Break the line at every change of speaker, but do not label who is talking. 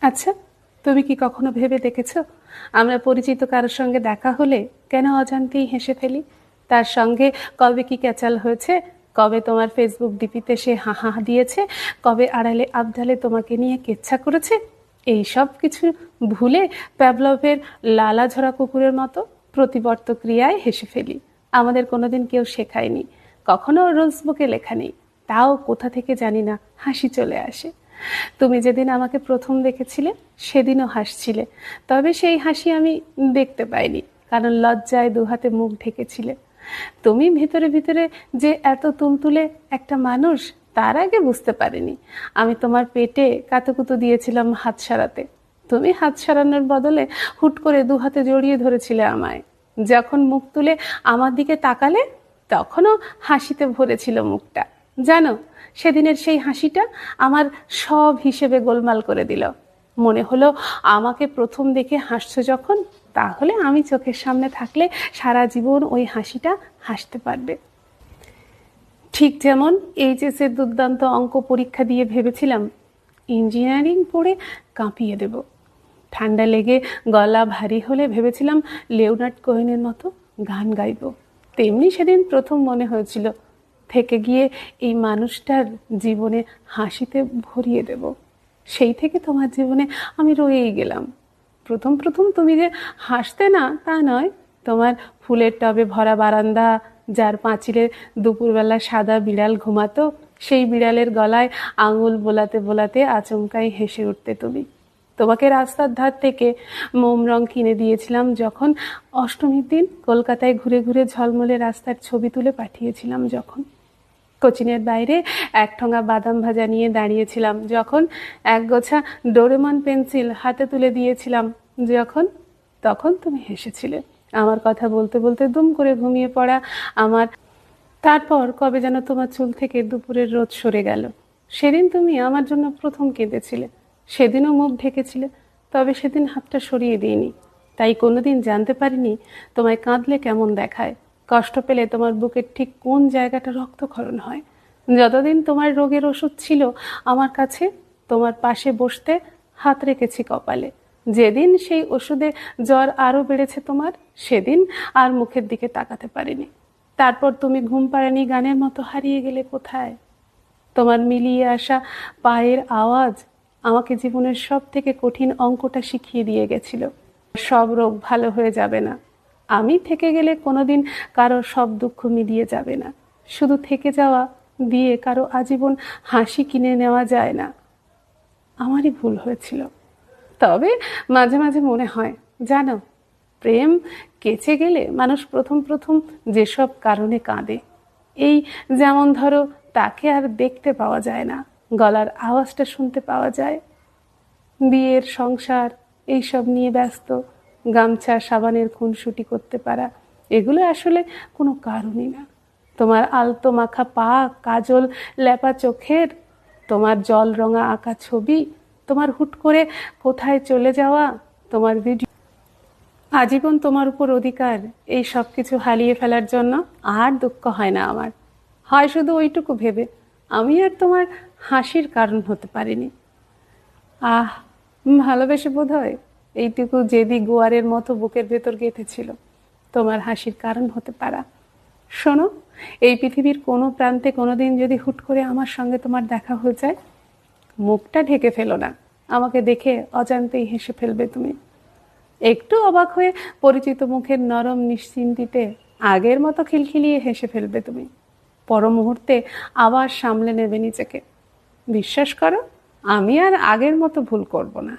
আচ্ছা, তুমি কি কখনো ভেবে দেখেছো আমরা পরিচিত কারোর সঙ্গে দেখা হলে কেন অজান্তেই হেসে ফেলি? তার সঙ্গে কবে কি ক্যাচাল হয়েছে, কবে তোমার ফেসবুক ডিপিতে সে হা হা দিয়েছে, কবে আড়ালে আবডালে তোমাকে নিয়ে কেচ্ছা করেছে, এই সব কিছু ভুলে প্যাভলভের লালা ঝরা কুকুরের মতো প্রতিবর্ত ক্রিয়ায় হেসে ফেলি। আমাদের কোনোদিন কেউ শেখায়নি, কখনো রুলস বুকে লেখা নেই, তাও কোথা থেকে জানি না হাসি চলে আসে। তুমি যেদিন আমাকে প্রথম দেখেছিলে সেদিনও হাসছিলে, তবে সেই হাসি আমি দেখতে পাইনি, কারণ লজ্জায় দুহাতে মুখ ঢেকেছিলে। তুমি ভিতরে ভিতরে যে এত তুলতুলে একটা মানুষ তার আগে বুঝতে পারিনি। আমি তোমার পেটে কাতুকুতু দিয়েছিলাম হাত সারাতে, তুমি হাত সারানোর বদলে হুট করে দুহাতে জড়িয়ে ধরেছিলে আমায়। যখন মুখ তুলে আমার দিকে তাকালে তখনও হাসিতে ভরেছিল মুখটা। জানো, সেদিনের সেই হাসিটা আমার সব হিসেবে গোলমাল করে দিল। মনে হলো আমাকে প্রথম দেখে হাসছো যখন, তাহলে আমি চোখের সামনে থাকলে সারা জীবন ওই হাসিটা হাসতে পারবে। ঠিক যেমন এইচএসের দুর্দান্ত অঙ্ক পরীক্ষা দিয়ে ভেবেছিলাম ইঞ্জিনিয়ারিং পড়ে কাঁপিয়ে দেব, ঠান্ডা লেগে গলা ভারী হলে ভেবেছিলাম লিওনার্ড কোহেনের মতো গান গাইব, তেমনি সেদিন প্রথম মনে হয়েছিল থেকে গিয়ে এই মানুষটার জীবনে হাসিতে ভরিয়ে দেব। সেই থেকে তোমার জীবনে আমি রয়েই গেলাম। প্রথম প্রথম তুমি যে হাসতে না তা নয়, তোমার ফুলের টবে ভরা বারান্দা, যার পাঁচিলে দুপুরবেলা সাদা বিড়াল ঘুমাতো, সেই বিড়ালের গলায় আঙুল বোলাতে বোলাতে আচমকাই হেসে উঠতে তুমি। তোমাকে রাস্তার ধার থেকে মোম রং কিনে দিয়েছিলাম যখন, অষ্টমীর দিন কলকাতায় ঘুরে ঘুরে ঝলমলে রাস্তার ছবি তুলে পাঠিয়েছিলাম যখন, কোচিনের বাইরে এক ঠোঙা বাদাম ভাজা নিয়ে দাঁড়িয়েছিলাম যখন, এক গোছা ডোরেমন পেন্সিল হাতে তুলে দিয়েছিলাম যখন, তখন তুমি হেসেছিলে। আমার কথা বলতে বলতে দুম করে ঘুমিয়ে পড়া আমার, তারপর কবে যেন তোমার চুল থেকে দুপুরের রোদ সরে গেল, সেদিন তুমি আমার জন্য প্রথম কেঁদেছিলে। সেদিনও মুখ ঢেকেছিলে, তবে সেদিন হাতটা সরিয়ে দিইনি, তাই কোনোদিন জানতে পারিনি তোমায় কাঁদলে কেমন দেখায়, কষ্ট পেলে তোমার বুকের ঠিক কোন জায়গাটা রক্তক্ষরণ হয়। যতদিন তোমার রোগের ওষুধ ছিল আমার কাছে, তোমার পাশে বসতে হাত রেখেছি কপালে। যেদিন সেই ওষুধে জ্বর আরও বেড়েছে তোমার, সেদিন আর মুখের দিকে তাকাতে পারিনি। তারপর তুমি ঘুম পাড়ানি গানের মতো হারিয়ে গেলে কোথায়। তোমার মিলিয়ে আসা পায়ের আওয়াজ আমাকে জীবনের সব থেকে কঠিন অঙ্কটা শিখিয়ে দিয়ে গেছিল। সব রোগ ভালো হয়ে যাবে না, আমি থেকে গেলে কোনোদিন কারো সব দুঃখ মিলিয়ে যাবে না, শুধু থেকে যাওয়া দিয়ে কারো আজীবন হাসি কিনে নেওয়া যায় না। আমারই ভুল হয়েছিল। তবে মাঝে মাঝে মনে হয়, জানো, প্রেম কেচে গেলে মানুষ প্রথম প্রথম যেসব কারণে কাঁদে, এই যেমন ধরো তাকে আর দেখতে পাওয়া যায় না, গলার আওয়াজটা শুনতে পাওয়া যায়, বিয়ের সংসার এইসব নিয়ে ব্যস্ত, গামছা সাবানের খুনসুটি করতে পারা, এগুলো আসলে কোনো কারণই না। তোমার আলতো মাখা পা, কাজল লেপা চোখের, তোমার জল রঙা আঁকা ছবি, তোমার হুট করে কোথায় চলে যাওয়া, তোমার ভিডিও, আজীবন তোমার উপর অধিকার, এই সব কিছু হারিয়ে ফেলার জন্য আর দুঃখ হয় না আমার, হয় শুধু ওইটুকু ভেবে আমি আর তোমার হাসির কারণ হতে পারিনি। আহ, ভালোবেসে বোধ হয় এইটুকু জেদি গোয়ারের মতো বুকের ভেতর গেঁথেছিল তোমার হাসির কারণ হতে পারা। শোনো, এই পৃথিবীর কোনো প্রান্তে কোনোদিন যদি হুট করে আমার সঙ্গে তোমার দেখা হয়ে যায়, মুখটা ঢেকে ফেলো না, আমাকে দেখে অজান্তেই হেসে ফেলবে তুমি। একটু অবাক হয়ে পরিচিত মুখের নরম নিশ্চিন্তিতে আগের মতো খিলখিলিয়ে হেসে ফেলবে তুমি। পর মুহূর্তে আবার সামলে নেবে নিজেকে। বিশ্বাস করো, আমি আর আগের মতো ভুল করব না।